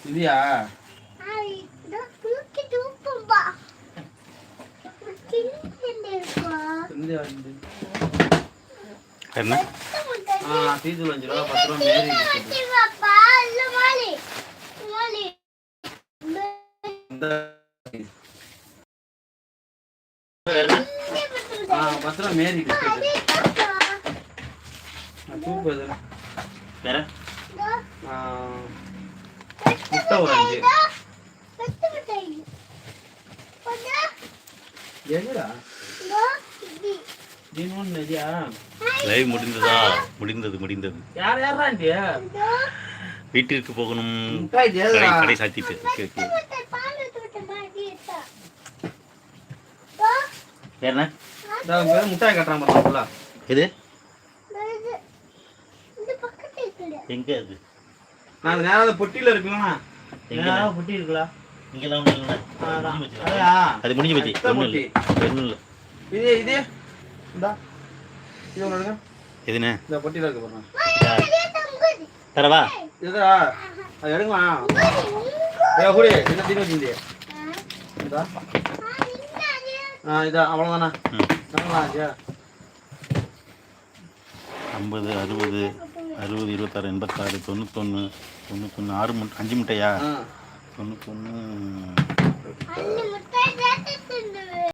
இதுயா என்ன டீசல் 5 ரூபா 10 ரூபா மேரி பத்திரம் மேரி சூப்பர் வேற முட்டை ஒரு 5 எங்கடா லைவ் முடிந்ததா? முடிந்தது. யாரா வீட்டிற்கு போகணும். கடை சாத்திட்டு. என்ன முட்டாய் கட்டுறான் பாத்தீங்களா? இது எங்க அது? நான் நேரா பொட்டியில இருக்குல்லண்ணா. நேரா பொட்டி இருக்குல்ல? இங்கெல்லாம் ஒண்ணு இல்ல. அது முடிஞ்சு போச்சு. ஒண்ணும் இல்ல. இது இந்தா இது ஒண்ணு எடுங்க. எதுனே? இந்த பொட்டியில இருக்கு பாருங்க. தரவா? இதா அது எடுங்க. குடி என்ன தீனி வச்சிருந்தீங்க? இதா இதா அவ்வளவுதானா? 50, 60, 26, 86, 91, 6 5 முட்டையா? 91